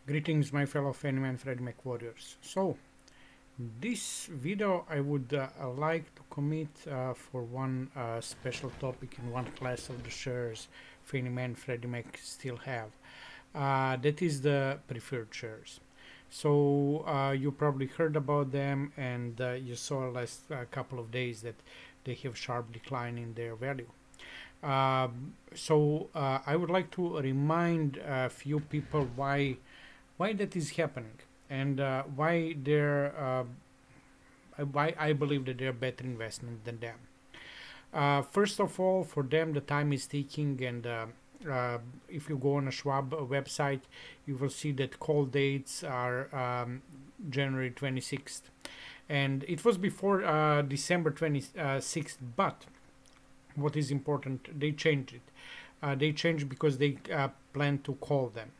Greetings, my fellow Fannie Mae and Freddie Mac warriors. So, this video I would like to commit for one special topic in one class of the shares Fannie Mae and Freddie Mac still have. That is the preferred shares. So you probably heard about them, and you saw last couple of days that they have sharp decline in their value. So I would like to remind a few people why that is happening, and why I believe that they're better investment than them. First of all, for them the time is ticking, and if you go on a Schwab website, you will see that call dates are January 26th, and it was before December 26th. But what is important, they changed it. They changed because they plan to call them.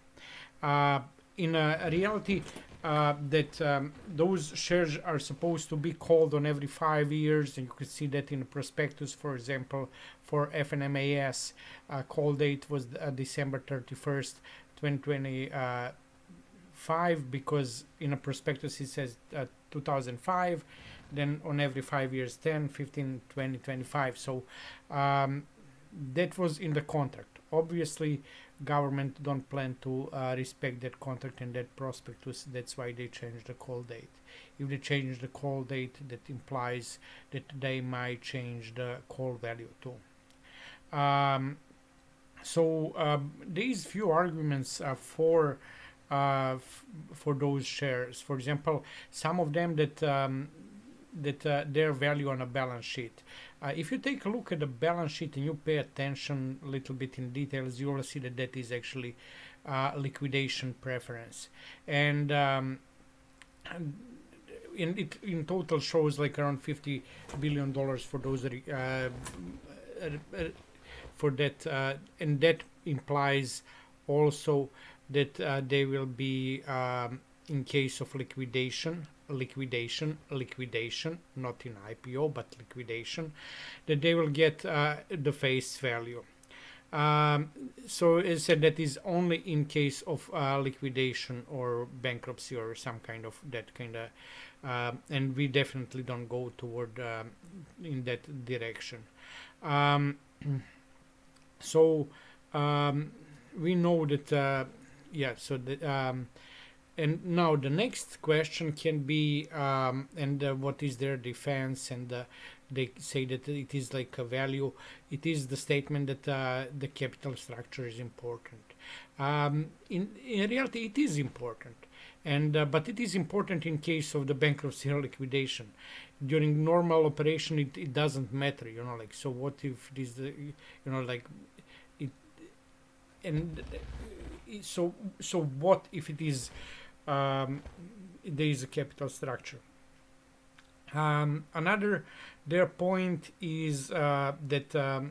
In reality, those shares are supposed to be called on every 5 years, and you can see that in the prospectus. For example, for Fnmas, call date was December 31st, 2025, because in a prospectus it says 2005. Then on every 5 years, 10, 15, 20, 25. So that was in the contract. Obviously, government don't plan to respect that contract and that prospectus. That's why they changed the call date. If they change the call date, that implies that they might change the call value too. These few arguments for those shares. For example, some of them that their value on a balance sheet. If you take a look at the balance sheet and you pay attention a little bit in details, you will see that that is actually liquidation preference, and in total shows like around $50 billion for those for that, and that implies also that they will be in case of liquidation, not in IPO, but liquidation, that they will get the face value. So it said that is only in case of liquidation or bankruptcy or some kind of that kind of, and we definitely don't go toward in that direction. We know that, and now the next question can be, what is their defense? And they say that it is like a value. It is the statement that the capital structure is important. In reality, it is important, and but it is important in case of the bankruptcy or liquidation. During normal operation, it doesn't matter. Like, so what if it is the, like it, and so what if it is there is a capital structure. Another their point is that I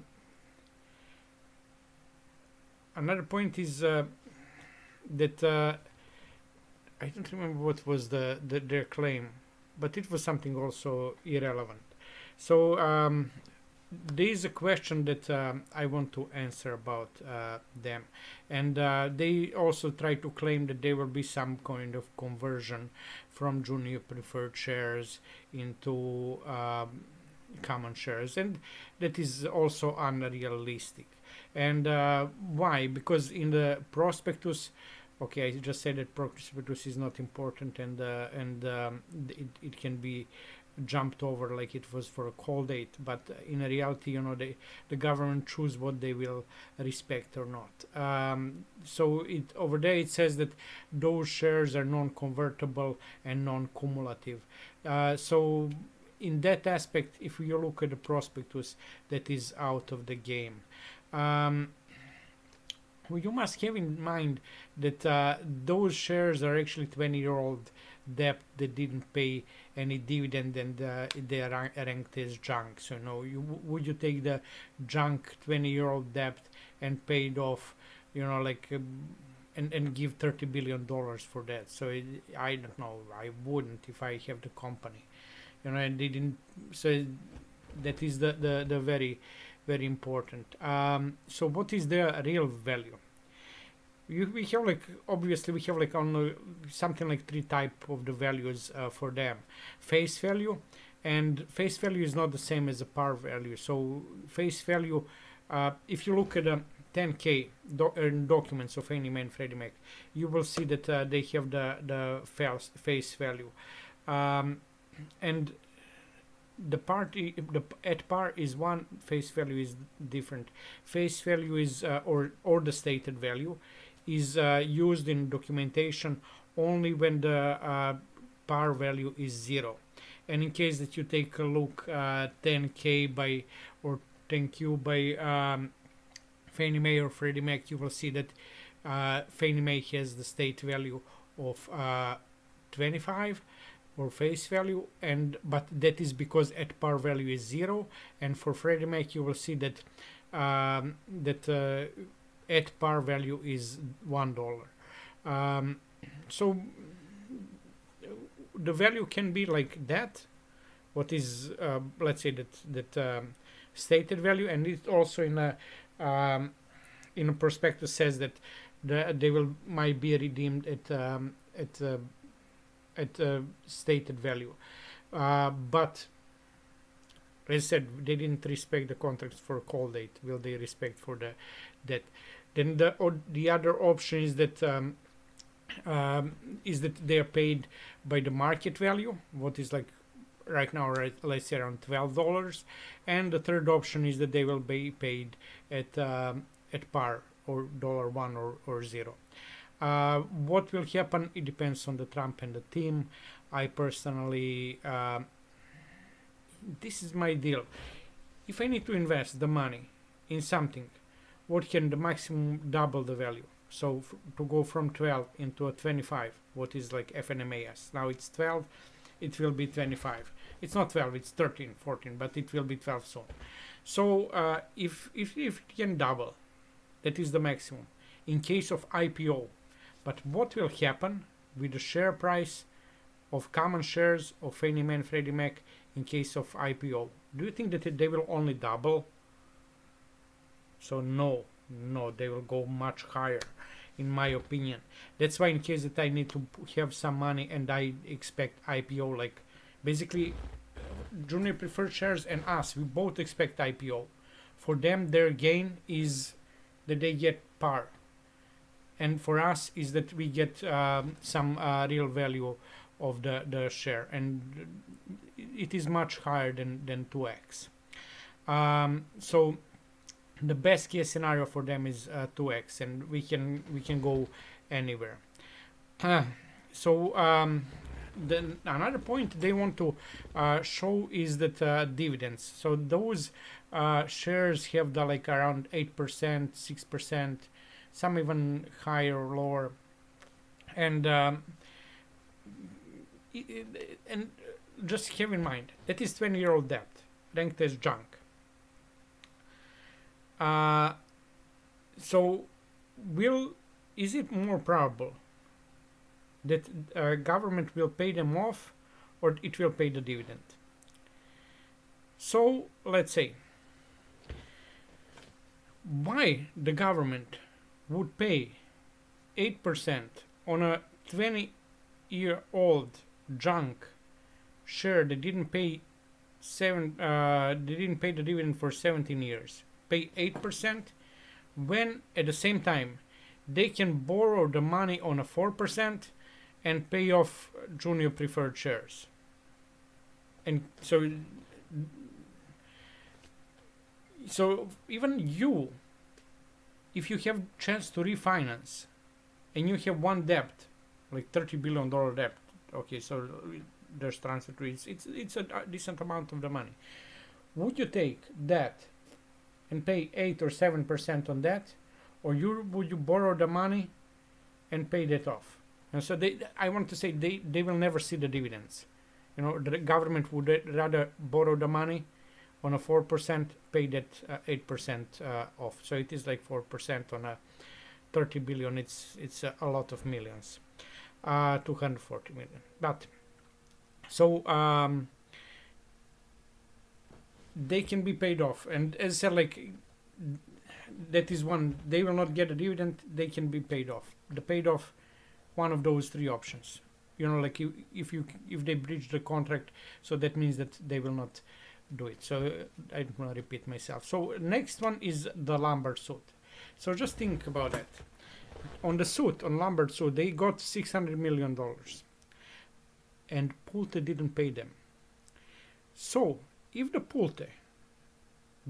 don't remember what was their claim, but it was something also irrelevant. So there is a question that I want to answer about them, and they also try to claim that there will be some kind of conversion from junior preferred shares into common shares, and that is also unrealistic. And why? Because in the prospectus, okay, I just said that prospectus is not important, and it can be jumped over like it was for a call date, but in reality, the government choose what they will respect or not. So it over there it says that those shares are non-convertible and non-cumulative. So in that aspect, if you look at the prospectus, that is out of the game. You must have in mind that those shares are actually 20-year-old debt that didn't pay any dividend, and they are ranked as junk. So would you take the junk 20-year-old debt and pay it off, and give $30 billion for that? So I don't know. I wouldn't if I have the company, and they didn't. So that is the very, very important. So what is their real value? we have like, obviously we have like on something like three type of the values for them. Face value, and face value is not the same as a par value. So face value, if you look at a 10K documents of Fannie Mae and Freddie Mac, you will see that they have the face value, and the at par is one, face value is different. Face value is or the stated value is used in documentation only when the par value is 0. And in case that you take a look 10K by or 10Q by Fannie Mae or Freddie Mac, you will see that Fannie Mae has the state value of 25 or face value, but that is because at par value is 0, and for Freddie Mac you will see that at par value is $1. So the value can be like that, what is let's say that stated value, and it also in a prospectus says that they might be redeemed at stated value, but as I said, they didn't respect the contracts for call date. Will they respect for that? Then the other option is that they are paid by the market value, what is like right now, let's say around $12, and the third option is that they will be paid at par or $1 or 0. What will happen? It depends on the Trump and the team. I personally, this is my deal. If I need to invest the money in something, what can the maximum double the value? So to go from 12 into a 25, what is like FNMAS. Now it's 12, it will be 25. It's not 12, it's 13, 14, but it will be 12 soon. So if it can double, that is the maximum in case of IPO. But what will happen with the share price of common shares of Fannie Mae and Freddie Mac in case of IPO? Do you think that they will only double? So no, they will go much higher, in my opinion. That's why in case that I need to have some money and I expect IPO, like basically junior preferred shares and us, we both expect IPO. For them, their gain is that they get par. And for us is that we get some real value of the share. And it is much higher than 2x. So the best case scenario for them is 2x, and we can go anywhere. So then another point they want to show is that dividends. So those shares have the like around 8%, 6%, some even higher or lower, and just have in mind that is 20-year-old debt ranked as junk. So is it more probable that government will pay them off or it will pay the dividend? So let's say why the government would pay 8% on a 20-year-old junk share that didn't pay the dividend for 17 years, pay 8%, when at the same time they can borrow the money on a 4% and pay off junior preferred shares. And so even you, if you have chance to refinance and you have one debt, like $30 billion debt, okay, so there's transitory, it's a decent amount of the money. Would you take that and pay 8 or 7% on that, or would you borrow the money and pay that off? And so I want to say they will never see the dividends. You know, the government would rather borrow the money on a 4%, pay that 8% off. So it is like 4% on a 30 billion. It's a lot of millions, 240 million. But so they can be paid off. And as I said, like that is one. They will not get a dividend. They can be paid off. The paid off, one of those three options. Like if they breach the contract, so that means that they will not do it. So I don't want to repeat myself. So next one is the Lombard suit. So just think about that. On the suit, on Lombard suit, they got $600 million, and Pulte didn't pay them. So if the Pulte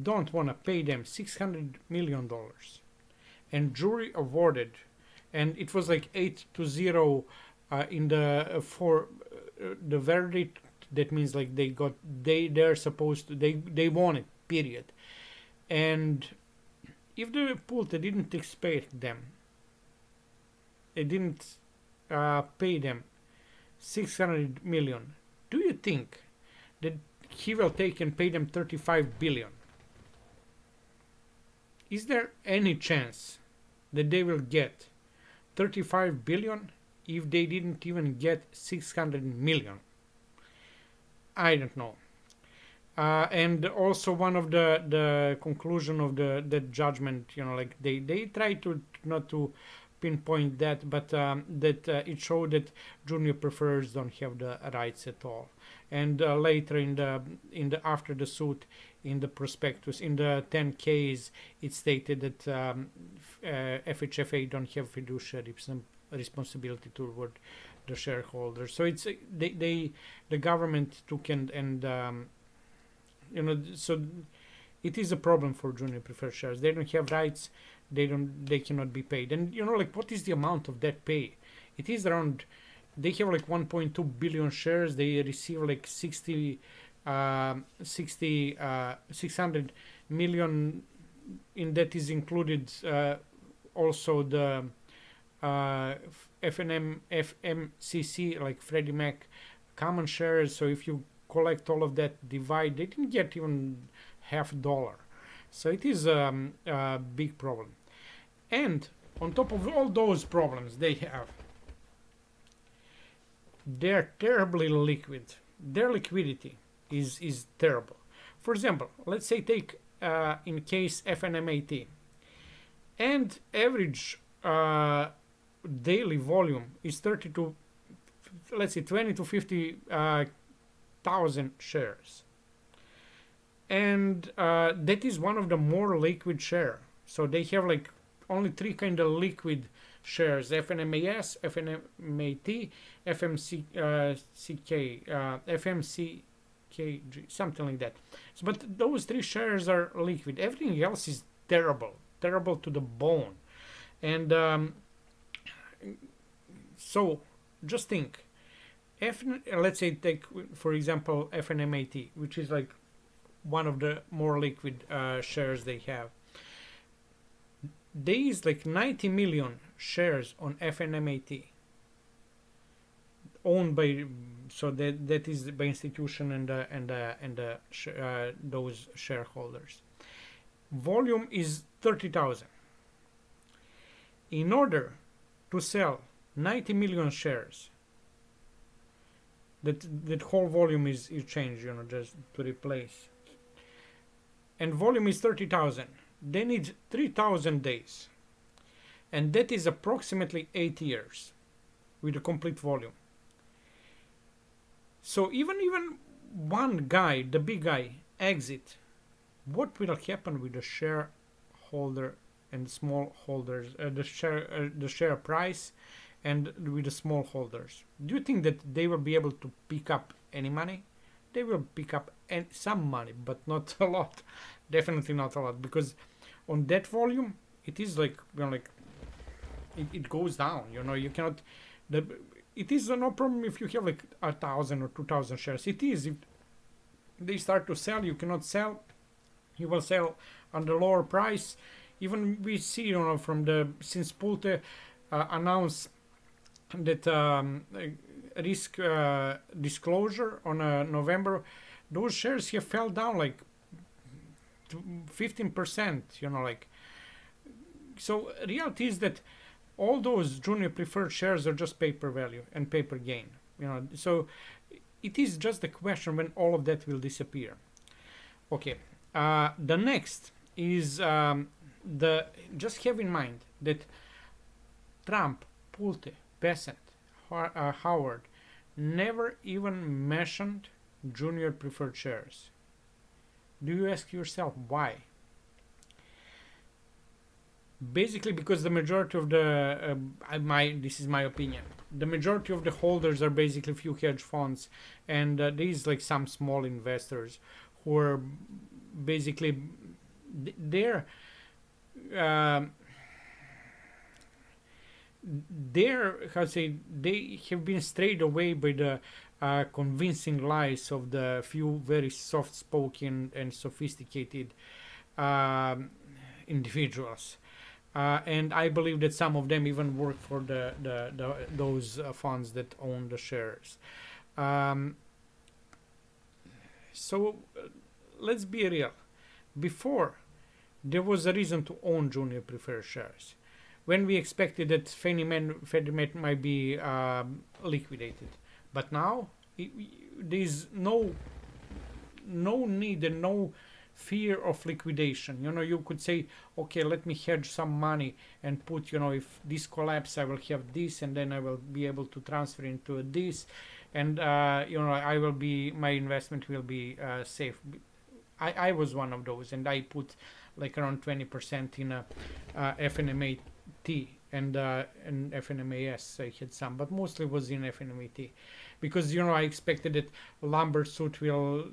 don't want to pay them $600 million, and jury awarded, and it was like 8-0 in the for the verdict. That means like they're supposed to, they won it, period. And if the Pulte didn't expect them, they didn't pay them 600 million, do you think that he will take and pay them 35 billion? Is there any chance that they will get 35 billion if they didn't even get 600 million? I don't know. And also one of the conclusion of the judgment, like they try to not to pinpoint that, but that it showed that junior preferreds don't have the rights at all. And later in the after the suit, in the prospectus, in the 10Ks, it stated that FHFA don't have fiduciary responsibility toward the shareholders. So it's the government took and so it is a problem for junior preferred shares. They don't have rights. They cannot be paid. And like what is the amount of that pay? It is around, they have like 1.2 billion shares. They receive like 600 million. In that is included also the FMCC, like Freddie Mac common shares. So if you collect all of that, divide, they didn't get even $50. So it is a big problem. And on top of all those problems they have, they're terribly liquid. Their liquidity is terrible. For example, let's say take in case FNMAT, and average daily volume is 20 to 50 thousand shares, and that is one of the more liquid share. So they have like only three kind of liquid shares: FNMAS, FNMAT, FMCKJ, something like that. So, but those three shares are liquid. Everything else is terrible to the bone. And so just think, let's say take for example FNMAT, which is like one of the more liquid shares they have. There is like 90 million shares on FNMAT owned by, so that is by institution and those shareholders. Volume is 30,000. In order to sell 90 million shares, that whole volume is changed, just to replace, and volume is 30,000. They need 3,000 days, and that is approximately 8 years with a complete volume. So even one guy, the big guy, exit, what will happen with the shareholder and small holders, the share price, and with the small holders? Do you think that they will be able to pick up any money? They will pick up some money, but not a lot. Definitely not a lot, because on that volume, it is like it goes down. You cannot. It is no problem if you have like 1,000 or 2,000 shares. It is if they start to sell, you cannot sell. You will sell on the lower price. Even we see, from since Pulte announced that risk disclosure on November, those shares have fell down like 15%. So reality is that all those junior preferred shares are just paper value and paper gain. So it is just a question when all of that will disappear. Okay. The next is the just have in mind that Trump, Pulte, Besant, Howard never even mentioned junior preferred shares. Do you ask yourself why? Basically, because the majority of the this is my opinion. The majority of the holders are basically few hedge funds, and these like some small investors who are basically they're uh, how to say, they have been strayed away by the convincing lies of the few very soft-spoken and sophisticated um individuals. And I believe that some of them even work for those funds that own the shares. Um, so let's be real. Before, there was a reason to own junior preferred shares. When we expected that Fannie Mae and Freddie Mac might be liquidated, but now there's no need and no fear of liquidation. You could say, okay, let me hedge some money and put, if this collapse, I will have this, and then I will be able to transfer into this, and my investment will be safe. I was one of those, and I put like around 20% in a FNMA T and FNMAS. I had some, but mostly was in FNMA T, because I expected that lumber suit will.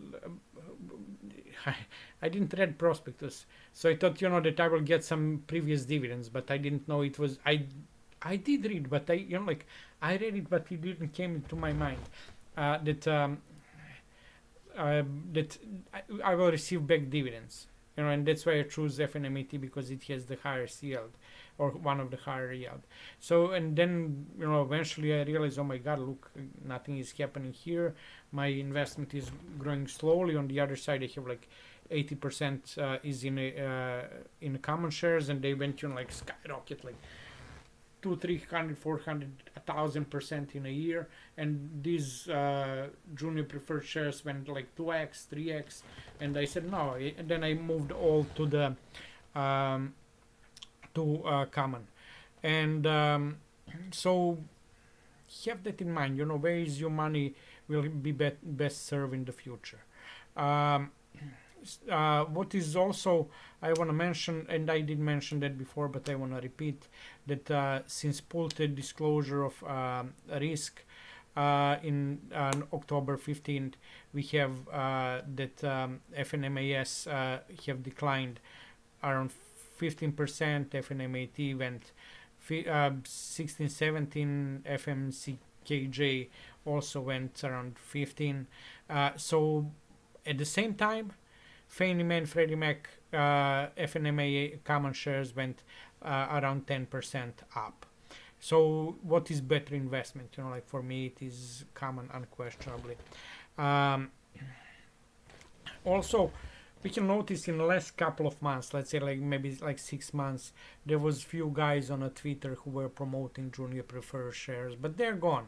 I didn't read prospectus, so I thought that I will get some previous dividends, but I didn't know it was. I did read, but I read it, but it didn't came into my mind that I will receive back dividends. And that's why I choose FNMAT, because it has the highest yield, or one of the higher yield. So, and then eventually I realized, oh my God, look, nothing is happening here. My investment is growing slowly. On the other side, I have like 80% is in common shares, and they went like skyrocket, like 200, 300, 400, 1,000% in a year. And these junior preferred shares went like 2x, 3x, and I said no. And then I moved all to the common, and so have that in mind. Where is your money will be best served in the future. What is also I want to mention, and I did mention that before, but I want to repeat that since Pulte disclosure of risk in October 15th, we have that FNMAS have declined around 15%. FNMAT went 16, 17. FMCKJ also went around 15. So at the same time, Fannie Mae and Freddie Mac FNMA common shares went around 10% up. So what is better investment? Like for me, it is common, unquestionably. Also, we can notice in the last couple of months, let's say like maybe like 6 months, there was few guys on a Twitter who were promoting junior preferred shares, but they're gone.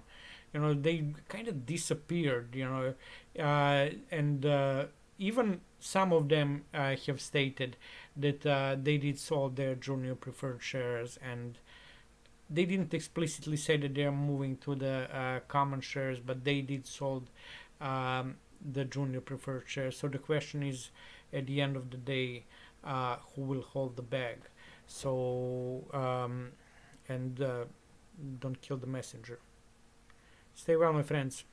They kind of disappeared. And even some of them have stated that they did sold their junior preferred shares, and they didn't explicitly say that they are moving to the common shares, but they did sold the junior preferred shares. So the question is, at the end of the day, who will hold the bag? So and don't kill the messenger. Stay well, my friends.